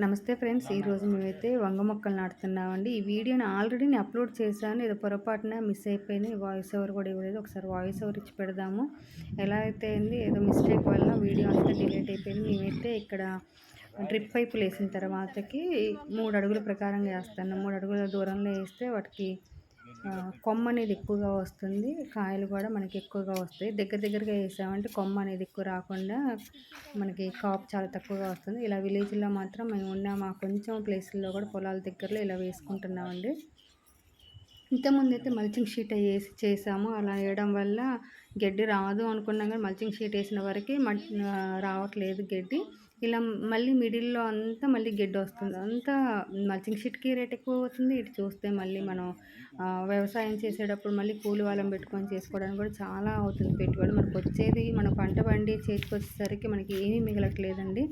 నమస్తే ఫ్రెండ్స్. ఈరోజు మేమైతే వంగ మొక్కలు నాటుతున్నామండి. ఈ వీడియోని ఆల్రెడీ నేను అప్లోడ్ చేశాను. ఏదో పొరపాటున మిస్ అయిపోయింది. వాయిస్ ఓవర్ కూడా ఇవ్వలేదు. ఒకసారి వాయిస్ ఓవర్ ఇచ్చి పెడదాము. ఎలా అయితే అయింది, ఏదో మిస్టేక్ వల్ల వీడియో అంతా డిలీట్ అయిపోయింది. మేమైతే ఇక్కడ డ్రిప్ పైపులు వేసిన తర్వాతకి 3 అడుగుల ప్రకారంగా వేస్తాను. 3 అడుగుల దూరంలో వేస్తే వాటికి కొమ్మ అనేది ఎక్కువగా వస్తుంది. కాయలు కూడా మనకి ఎక్కువగా వస్తాయి. దగ్గరగా వేసామంటే కొమ్మ అనేది ఎక్కువ రాకుండా మనకి కాపు చాలా తక్కువగా వస్తుంది. ఇలా విలేజ్లో మాత్రం మేము ఉన్న మా కొంచెం ప్లేసుల్లో కూడా పొలాల దగ్గరలో ఇలా వేసుకుంటున్నామండి. ఇంతకుముందు అయితే మల్చింగ్ షీట్ వేసి చేసాము. అలా వేయడం వల్ల గడ్డి రాదు అనుకున్నాం, కానీ మల్చింగ్ షీట్ వేసిన వరకే రావట్లేదు గడ్డి. ఇలా మళ్ళీ మిడిల్లో అంతా మళ్ళీ గడ్డి వస్తుంది. అంతా మల్చింగ్ షీట్కి రేట్ ఎక్కువ అవుతుంది. ఇటు చూస్తే మళ్ళీ మనం వ్యవసాయం చేసేటప్పుడు మళ్ళీ కూలి వాళ్ళని పెట్టుకొని చేసుకోవడానికి కూడా చాలా అవుతుంది పెట్టుబడి. మనకు వచ్చేది మన పంట పండి చేతికి వచ్చేసరికి మనకి ఏమీ మిగలట్లేదండి.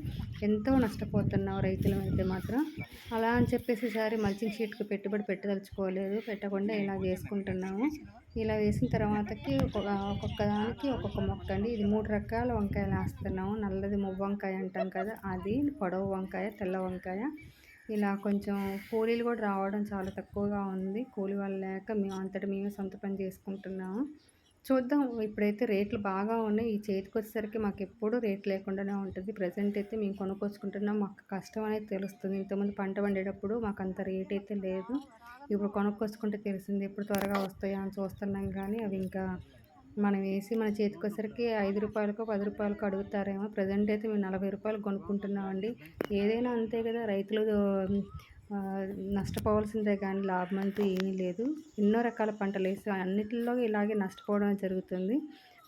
ఎంతో నష్టపోతున్నాం రైతులమైతే మాత్రం. అలా అని చెప్పేసి ఈసారి మల్చింగ్ షీట్కి పెట్టుబడి పెట్టదలుచుకోలేదు. పెట్టకుండా ఇలా చేసుకుంటున్నాము. ఇలా వేసిన తర్వాతకి ఒక్కొక్క దానికి ఒక్కొక్క మొక్క అండి. ఇది 3 రకాల వంకాయలు వేస్తున్నాము. నల్లది మువ్వ వంకాయ అంటాం కదా, అది పొడవు వంకాయ, తెల్ల వంకాయ. ఇలా కొంచెం కూలీలు కూడా రావడం చాలా తక్కువగా ఉంది. కూలి వాళ్ళు లేక మేము అంతటా మేమే సొంత పని చేసుకుంటున్నాము. చూద్దాం. ఇప్పుడైతే రేట్లు బాగా ఉన్నాయి. ఈ చేతికి వచ్చేసరికి మాకు ఎప్పుడూ రేట్ లేకుండానే ఉంటుంది. ప్రజెంట్ అయితే మేము కొనుక్కొచ్చుకుంటున్నాం. మాకు కష్టం అనేది తెలుస్తుంది. ఇంతకుముందు పంట పండేటప్పుడు మాకు అంత రేట్ అయితే లేదు. ఇప్పుడు కొనుక్కొచ్చుకుంటే తెలిసింది ఎప్పుడు త్వరగా వస్తాయా అని చూస్తున్నాం, కానీ అవి ఇంకా మనం వేసి మన చేతికి వచ్చేసరికి 5 రూపాయలకో 10 రూపాయలకో అడుగుతారేమో. ప్రజెంట్ అయితే మేము 40 రూపాయలు కొనుక్కుంటున్నామండి. ఏదైనా అంతే కదా, రైతులు నష్టపోవాల్సిందే కానీ లాభం అంటూ ఏమీ లేదు. ఎన్నో రకాల పంటలు వేసి అన్నిటిలో ఇలాగే నష్టపోవడం జరుగుతుంది.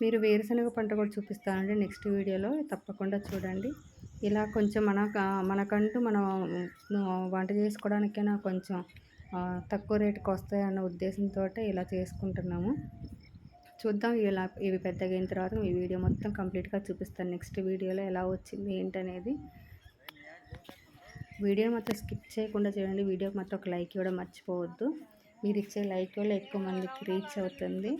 మీరు వేరుశనగ పంట కూడా చూపిస్తానండి నెక్స్ట్ వీడియోలో, తప్పకుండా చూడండి. ఇలా కొంచెం మనకంటూ మనం వంట చేసుకోవడానికైనా కొంచెం తక్కువ రేటుకి వస్తాయన్న ఉద్దేశంతో ఇలా చేసుకుంటున్నాము. చూద్దాం. ఇవి పెద్దగా అయిన తర్వాత ఈ వీడియో మొత్తం కంప్లీట్గా చూపిస్తాను నెక్స్ట్ వీడియోలో ఎలా వచ్చింది ఏంటనేది. వీడియో మొత్తం స్కిప్ చేయకుండా చూడండి. వీడియోకి మాత్రం ఒక లైక్ ఇవ్వడం మర్చిపోవద్దు. మీరు ఇచ్చే లైక్ వల్ల ఎక్కువ మందికి రీచ్ అవుతుంది.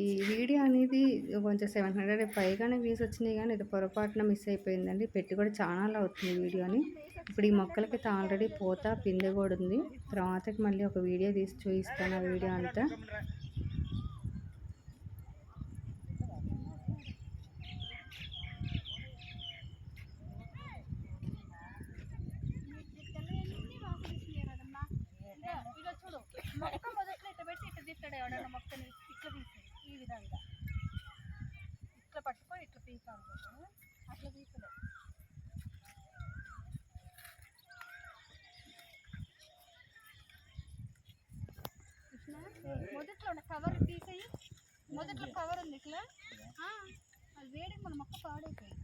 ఈ వీడియో అనేది కొంచెం 700 పైగానే వ్యూస్ వచ్చినాయి, కానీ ఇది పొరపాటున మిస్ అయిపోయిందండి. పెట్టి కూడా చాలా అవుతుంది వీడియోని. ఇప్పుడు ఈ మొక్కలకైతే ఆల్రెడీ పూత పిందె కూడా ఉంది. తర్వాతకి మళ్ళీ ఒక వీడియో తీసి చూపిస్తాను ఆ వీడియో అంతా. మొక్క మొదట్లో ఇట్లా పెట్టి ఇట్లా తీస్తాడు ఎవడన్నా మొక్కని, ఇట్లా తీస్తాడు ఈ విధంగా. ఇట్లా పట్టుకొని ఇట్లా తీసాను, అట్లా తీసలే. మొదట్లో ఉన్న కవర్ తీసేయి. మొదట్లో కవర్ ఉంది ఇట్లా, అది వేడికి మన మొక్క పాడైపోయింది.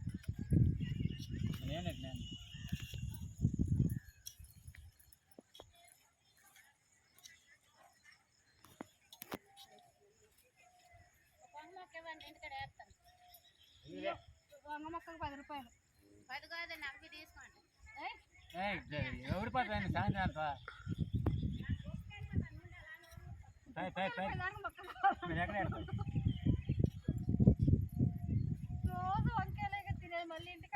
వంగ మొక్కకు 10 రూపాయలు. 10 కాదండి, అవి తీసుకోండి. ఎవరు పడుతుంది సాయంత్రం రోజు వంకాయలే తినేది, మళ్ళీ ఇంటికి